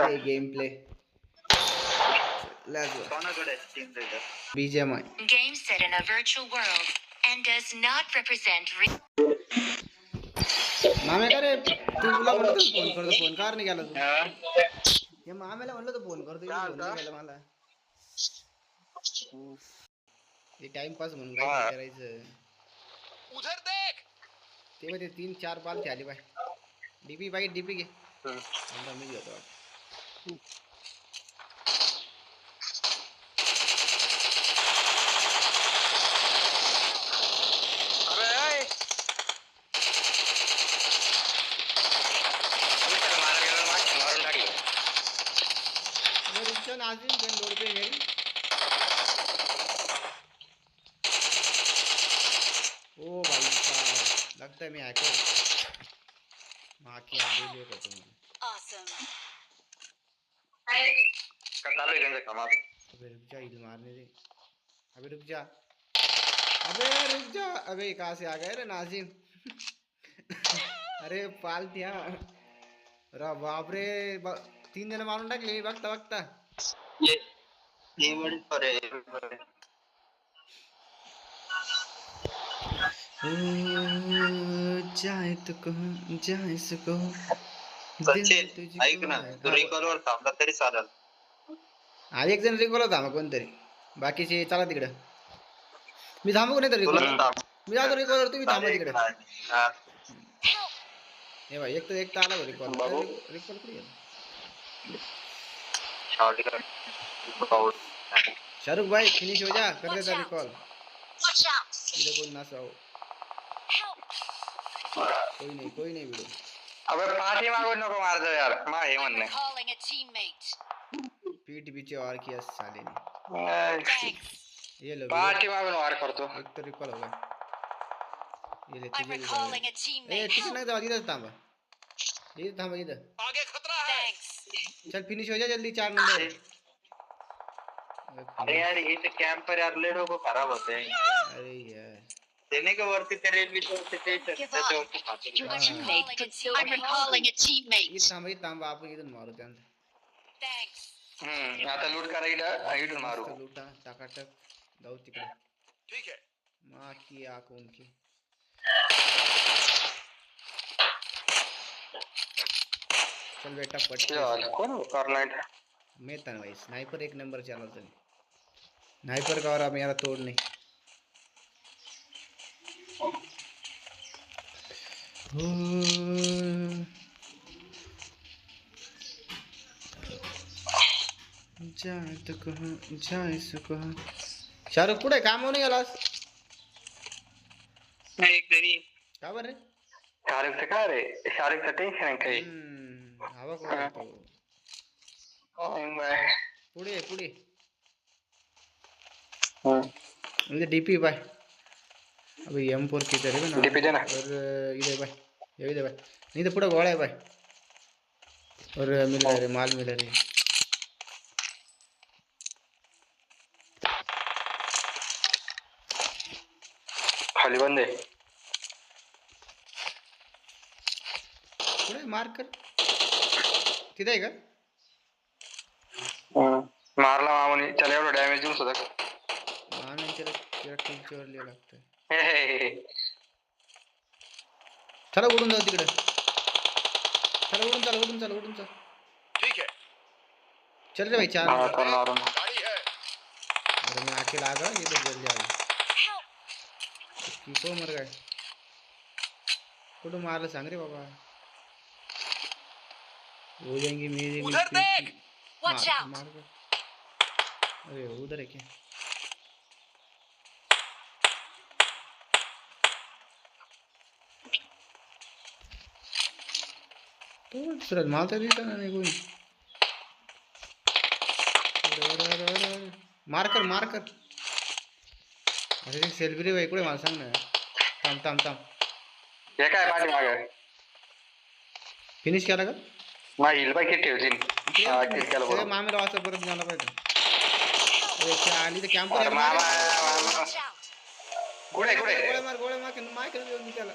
Game play कोणाकडे team leader BGMI Game set in a virtual world and does not represent मामे का रे तुला म्हणलं तर फोन करतो फोन कार नाही गेला तू हे मामेला म्हणलं तर फोन करतो फोन नाही गेला मला हे टाइमपास म्हणून काय करायचं उधर देख ते मध्ये 3-4 पालथी आली बाय डीपी बाई डीपी घे आता मी घेतो नाजिम गन लोड पे है ओ भाई साहब लगता है मैं हैकर मां की आग ले लेगा तुम awesome. चालू है इधर कमाल अबे रुक जा हिल मारने दे अबे रुक जा अबे कहां से आ गए रे नाजिम अरे पाल दिया अरे बाप रे 3 जण मारून टाकले बघता ये बड़ी परे जाए तो कहो जाए सो कहो सचिन ऐक ना तू रिकॉलवर थांबला तरी चालेल आज एक जण रिकॉल थांबा कोणतरी बाकीचे चला तिकडे मी थांबू नाही तर रिकॉल मी जातो रिकॉलवर तुम्ही थांबा तिकडे हे भाई एक तर आला रिकॉल कुठे गेला शाहरुख भाई फिनिश हो जा कर देता रिकॉल इधर कोई ना सो कोई नहीं वीडियो अबे पाठी मागून नको मार दो यार मा हे म्हणणे पीठ पीछे और किया साले ने ये लो पाठी मागून वार करतो एक तो रिकॉल हो गया ये ले तुझे ए ठीक ना जाओ इधर थांबा इधर आगे खतरा है चल फिनिश हो जा जल्दी 4 नंबर अरे यार ये तो कैंपर यार ले लोगों खराब होते हैं अरे यार देने के वरती तेरे भी तो त्याच्यावरती ये थांबा आपण इथून मारू त्यांना आता लूट करा इथून मारू लूटा टाकाटक जाऊ तिकडे ठीक है मां की आंख उनकी चल बेटा पट्टी कौन करना है मैं था भाई स्नाइपर एक नंबर चला था स्नाइपर का और मेरा तोड़ नहीं जाए तो कहाँ जाए सो कहाँ शाहरुख कुठे काम होणे गेलास नाही घरी का बरं शाहरुखचं काय रे शाहरुखचं टेन्शन आहे काही हवा कोण पुढे म्हणजे डीपी बाय अबे M4 किधर है ना डीपी देना और इधर बाय ये इधर बाय नहीं तो पूरा गोला है बाय और मिल रहा है माल मिल रहा है खाली बंद है पुढे मार कर तिथे आहे का मारला मामूनी चल एवढं डॅमेज देऊन सुद्धा नाही त्याला किलचवर लिहा लागतं चला उडून जाऊ तिकडे चला उडून चल ठीक है चल रे भाई 4 गाड़ी है अरे मैं आके लागा ये तो जल्दी आ गया किसो मर गए कुठं मारलं सांग रे बाबा हो जाएंगे मेरे उधर देख Watch out. मार अरे उधर है क्या तो सूरज मारता नहीं था नहीं कोई मार कर अरे सेल्फी रे भाई कुठे मला सांग ना थांब हे काय पाठी मागे फिनिश केला का मा हिल बाय किती ठेवतील हा किल केला अरे बरोबर मामेला वाचा परत मला पाहिजे अरे क्या आली तर कॅम्प अरे मामा कुठे गोळे मार की माय कर देऊन त्याला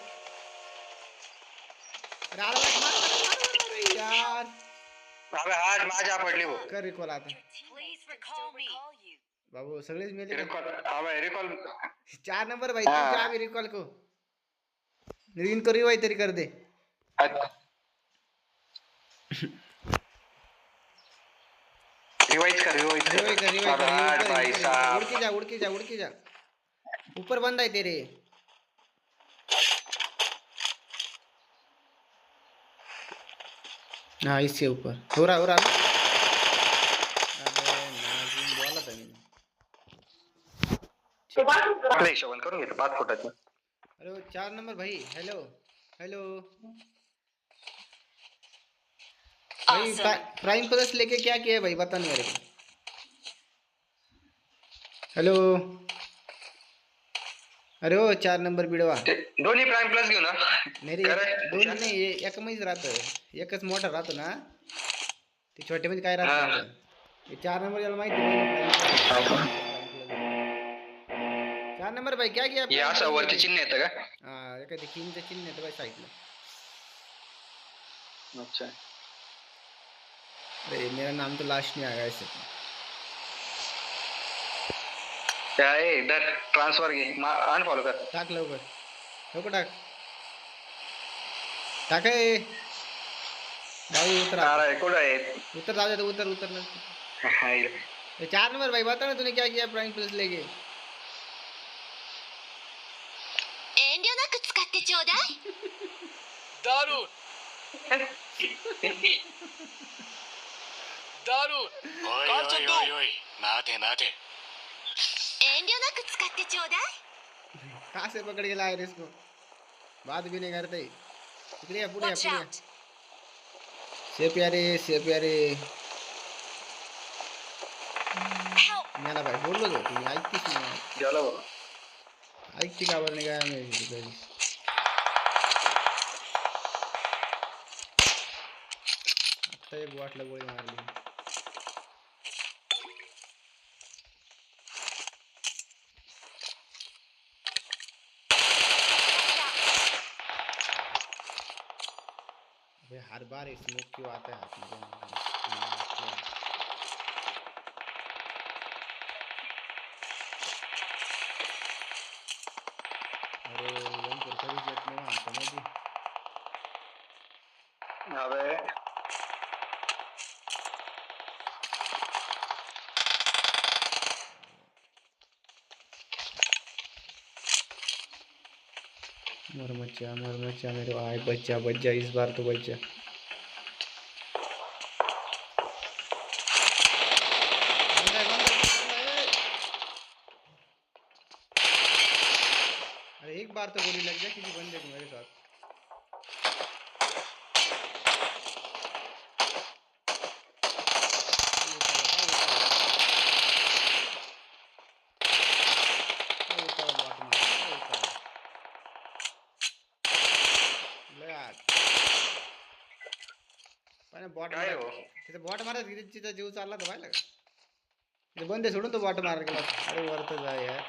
अरे आला मार यार अबे हात माझ्या पडली भाऊ. कर रिकॉल आता Please recall me. बाबू सगळेच मेले का? रिकॉल अबे रिकॉल 4 नंबर भाई तू क्या भी रिकॉल को इनको रिवाइव तरी कर दे. रिवाइज कर रिवाइव कर रिवाइव अबे हाट भाई साहब. उड़ के जा ऊपर बंदा है तेरे. हाँ इसके ऊपर हो रहा अबे नाजिम बोला था मैंने. आपल्या हिशोबाने करून घेतो 5 फुटाचं. अरे वो 4 नंबर भाई हेलो हेलो भाई Awesome. प्राइम प्लस लेके क्या किया है भाई बता नहीं मेरे को. हेलो अरे ओ 4 नंबर बिडवा दोन्ही प्राइम प्लस घेऊ ना. नाही रे दोन नाही एकमध्येच राहतं एकच मोठा राहतो ना ते छोट्यामध्ये काय राहतं एवढं. हे 4 नंबर याला माहिती आहे. 4 नंबर भाई क्या किया हे असं वरती चिन्ह येतं का? हाँ एखादी किंगचं चिन्ह येतं भाई साईडला. अच्छा. अरे मेरा नाम तो लास्ट में आया ऐसे. त्या इधर ट्रान्सफर घे अनफॉलो कर. टाक लवकर टाक टाक आहे भाई उतर अरे कुठं आहे? उतर जाओ तो उतर ये 4 नंबर भाई बता ना तूने क्या किया प्राइम प्लस लेके. 遠慮なく使ってちょうだい。ダルおいおいおいおい待て待て遠慮なく使ってちょうだい。 कहाँ से पकड़ के लाए रे इसको बात भी नहीं करते. इकडे या पुढे या Watch पुढे या. out. से प्यारे Help. मला भाई बोललो तो तुम्ही ऐकतीस नाही. झालं बघ. ऐकती का बरं नाही काय माहिती. आता एक वाटलं गोळी मारली. अबे हर बार स्मोक क्यों आता है हाथ में. अरे लंकर कधीच येत नाही हातामध्ये. अबे मर मचा मेरे भाई बच्चा इस बार तो बच्चा. अरे एक बार तो गोली लग जाए किसी बंदे को मेरे साथ. बॉट काय हो? तिथे बॉट मारत तिचा जीव चालला तर पाहिलं का. ते बंदे सोडून तो बॉट मारत गेला. अरे वरत जाय यार.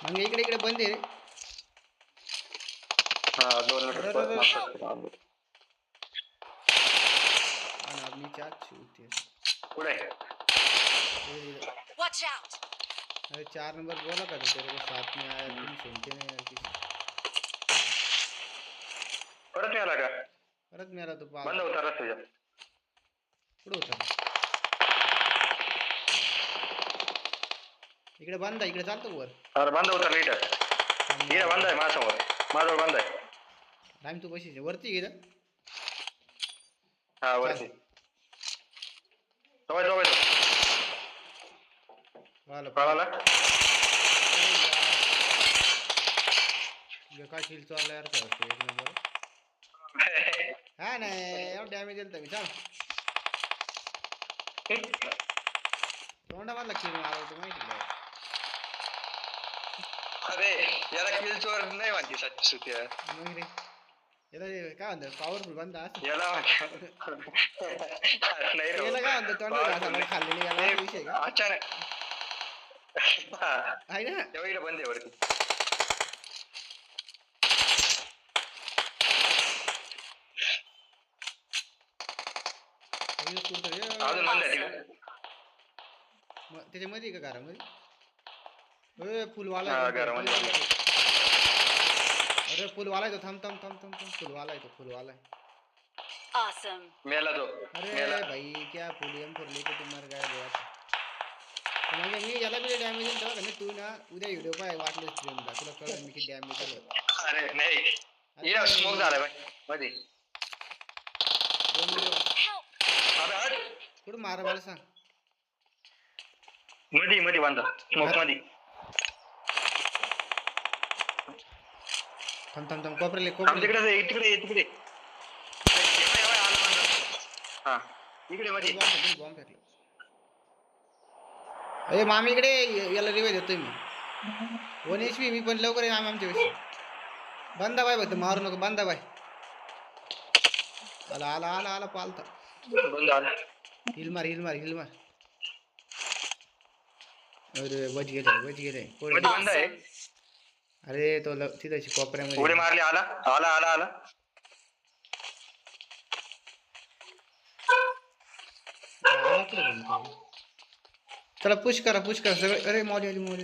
मग इकडे बंदे रे. हा 2 मीटर अरे, मागं. आणि आदमी क्या छूते. पुढे Watch out. अरे 4 नंबर बोला था तो तेरे को साथ में आया तुम सुनते नहीं यार किसी. परत नाही आला का? परत मेरा तो पाल बंद होता रस्ता तुझ्या. पुढे होता. इकडे बंद आहे इकडे चालतो वर. अरे बंद होता लीटर इकडे बंद आहे माझ्यासमोर. माझ्यावर बंद आहे. टाइम तू कशी वरती गेला. हा वरती जवळ कळाला. काय किल चालला यार तो एक नंबर. हा नाही एवढं डॅमेज दिलं मी चाल. तोंडावाला किल मारला होतो माहिती का. अरे याला किल चोर नाही म्हणते सुत्या. मग रे याला काय म्हणतात पॉवरफुल बंदा असतो. याला नाही रे. याला काय म्हणतात तोंडाला खाल्लेली याला विषय का अचानक आहे ना. तेव्हा इकडे बंद आहे वरती. इथंच कुठंतरी. अजून बंद आहे तिकडे. त्याच्यामध्ये आहे का घरामध्ये? फुलवाला हा, आहे घरामध्ये कोणतरी. बंद आहे. अरे फुलवाला आहे तो. थांब थांब थांब थांब थांब. फुलवाला आहे तो. फुलवाला आहे. Awesome. मेला तो. अरे मेला. भाई क्या फुल M4 लेके तुम मर गए बुवा. म्हणजे मी याला बी डॅमेज दिलं का? तू ना उद्या व्हिडिओ पाय वाटलं स्ट्रीमला तुला कळलं मी किती डॅमेज दिलं. अरे नाही, ये स्मोक झाला बाई मध्ये. Help. अबे हट. कुठं मार मला सांग. मध्ये मध्ये बांधा स्मोक मध्ये. थांब थांब थांब. कोपऱ्याला थांब कोपऱ्याला. तिकडे ये, तिकडे ये, तिकडे. आलं बांधा. हा इकडे मध्ये. बॉम्ब फेकला. अरे मामी इकडे याला रिवाय देतोय मी. 1 HP मी पण लवकर आहे आमच्या वेळेस. बंदा बाय बघ मारू नको. बंदा बाय. आला आला आला आला पालता. बंद झालं. हिल मार हिल मार हिल मार. अरे बच गेले मध्ये बंद आहे. अरे तो तिथे कोपऱ्यामध्ये उडी मारली. आला आला आला आला. आला कुठे पण तो? चला पुश करा सगळे. अरे मौली आली मौली.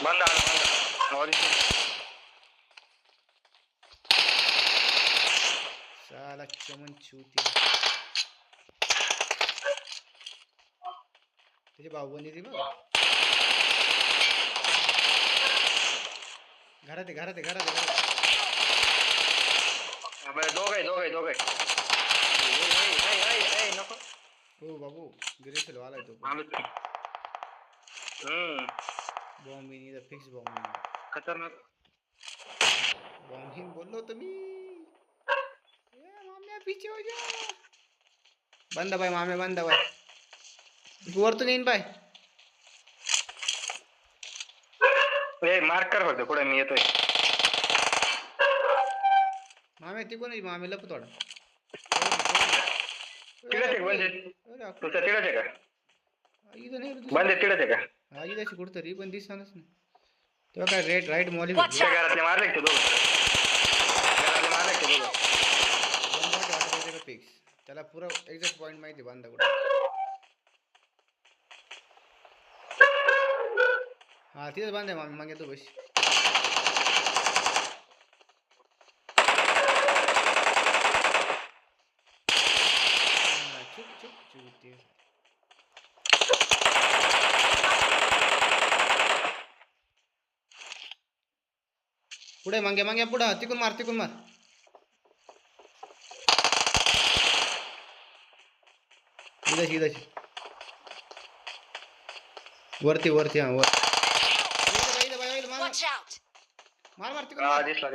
बंद आला बंद. साला चमन छूती. त्याची भाऊ बनी ती बघ. घरात आहे. अबे दोघे नको. हो बाबू गिरीशल वाला आहे तो. बॉम्ब इधर फिक्स बॉम्ब. खतरनाक. बॉम्ब बोललो तो मी. माम्या पीछे हो जा. बंद बाय माम्या बंद बाय. वरतून येईन बाय. ए मार्क कर फक्त पुढे मी येतोय. माम्या तिकून मामे लप थोडा. तिकडे आहे बंद. तुझा तिकडे आहे का? इथं नाही बंद आहे तिकडे आहे का? हा इथं अशी कुठतरी पण दिसणारच नाही. तेव्हा काय राईट मॉली Watch out. घरातले मारले का दोघं? फिक्स. त्याला पुरा एक्झॅक्ट पॉइंट माहिती बांधा कुठं. हा तिथेच बांधाय मामी. मग येतो बस. पुढे मांग्या पुढं. तिकून मार. इधर वरती हा वर. Watch out. मार तिकून. हा दिसला.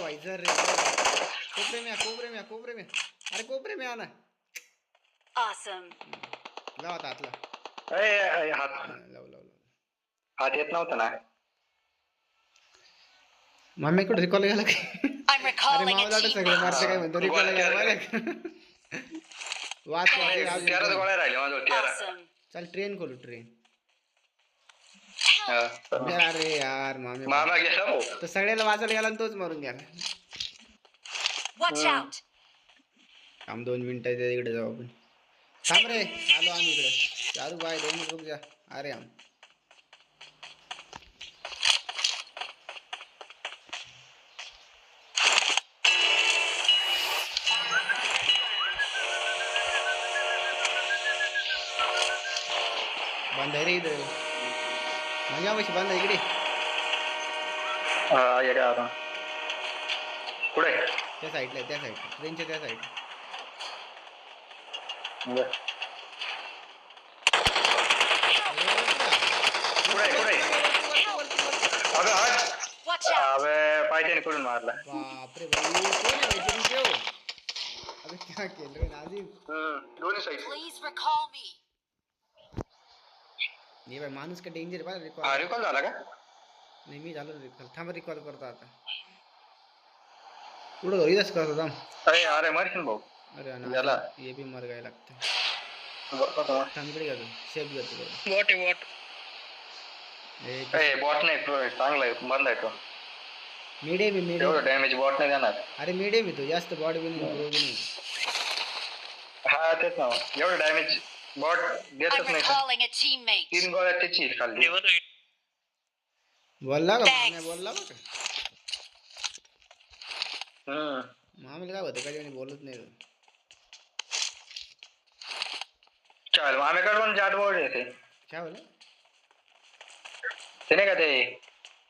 वायझर रे. कोपरे में. अरे कोपरे में आना. Awesome. लाव आता हातला. हात लाव. हात येत नव्हता ना. मामी कुठे रिकॉल गेला काय? I'm अरे recalling a मामाला teammate. सगळे मारते काय म्हणतो. रिकॉल गेला बरं. वाच 13 गोळ्या राहिल्या माझ्यावर. 13. Awesome. चल ट्रेन खोलू ट्रेन. Help. अरे यार मामी मामा गेला भाऊ. तर सगळ्याला वाचायला गेला आणि तोच मारून गेला. Watch out. थांब 2 मिनिटाच्या इकडे जाऊ आपण. थांब रे आलो आम्ही इकडे. चालू बाय 2 मिनिट रुक जा. अरे आम बंद आहे रे इथं. माझ्या पैसे बंद आहे इकडे. ये काय आता पुढे. त्या साईडला ट्रेनच्या त्या साईडला. पुढे. अबे हट. Watch out. अबे पायथ्याने कडून मारला. बापरे भाई कोण आहे भाई तुम्ही केव. अबे क्या केलं रे नाझीम. दोन्ही साईड. Please recall me. नाही भाई माणूस का डेंजर बघ. हा रिकॉल झाला का? नाही मी झालो रिकॉल. थांब रिकॉल करतो आता. पुढं घरीच करतो थांब. अरे मरशील भाऊ. अरे याला. ये भी मर गए लगता है. थांब इकडे घेतो. शेप घेतो. बॉट. बॉट नाही चांगला आहे. बंद आहे तो. मीडियम आहे मीडियम. एवढं डॅमेज बॉट नाही देणार. अरे मीडियम आहे तो, जास्त बॉडी बी नाही प्रो बी नाही. हा तेच ना, एवढं डॅमेज बॉट देतच I'm नाही. recalling a teammate. 3 गोळ्या त्याची खाल्ली. बोलला का Thanks. माम्या, बोलला का मामीला काय होतं काय बोलत नाही तो. चल आम्हीकडे पण जाट बोर्ड येते. काय बोला ते नाही का ते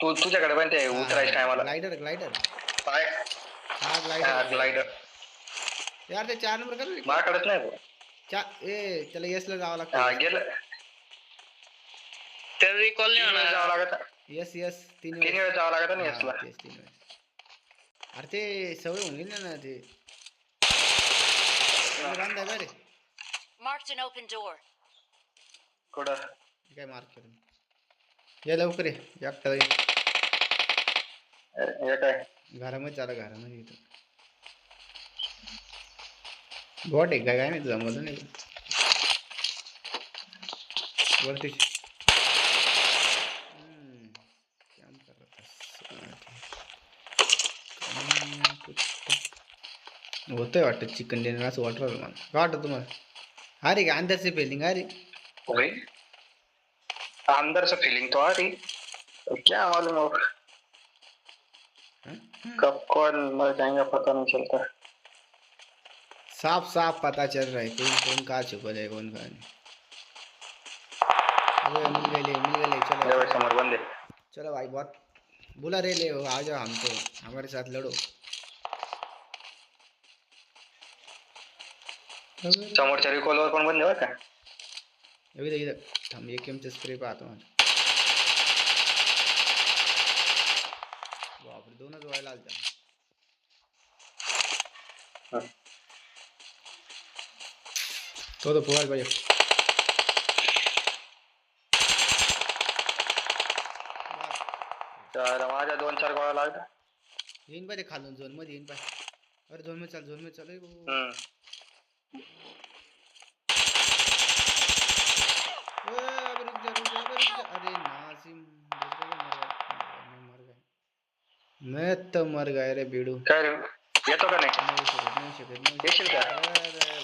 तुझ्याकडे पण ते उतरायचं टायमाला ग्लायडर ग्लायडर पाय. हा हा ग्लायडर ग्लायडर यार ते 4 नंबर कर रे. माझ्याकडेच नाही भाऊ. ए त्याला यस ला जावं हा लागतं. गेलं. त्याला रिकॉल नाही 3 वेळेस जावं होणार. लागत. यस यस 3 3 वेळेस जावं लागत ना हा, यसला. तेच 3 वेळेस. अरे ते सवय होऊन गेली ना ते. बांधाय बरे Marked an open door. कुठं काय मार्क करून या लवकर ये एकटा ये. हे काय घरामध्ये चाला घरामध्ये इथं बॉट आहे काय नाही जमलं नाही वरती. काम करत होतंय वाटतं चिकन डिनर असं वाटलं मला. काय वाटतं तुम्हाला? अरे का अंदर से फीलिंग अरे भाई अंदर से फीलिंग तो आ रही, तो क्या मालूम अब कब कौन मर जाएगा पता नहीं चलता. साफ साफ पता चल रहा है कौन कौन कहाँ छुपल है कौन कहाँ नहीं. अरे मिल गए चलो जब समर बंदे चलो भाई बहुत बुला रे ले आ जाओ हमको हमारे साथ लड़ो. समोरच्या रिकॉलवर पण बंदे बरं का. इधर इधर हम एक एम स्प्रे पे आता हूँ. बाप रे दोनों दवाई लाल जा. तो पुराल भाई तर माझ्या 2-4 गोळ्या लागल्या. येईन पाहिजे खालून झोन मध्ये येईन पाहिजे. अरे झोन मध्ये चल ए भाऊ. अबे रुक जा अरे नासिम मर गए. मैं तो मर गया रे बीड़ू. काय रे येतो का नाही नहीं शकत येशील का? अरे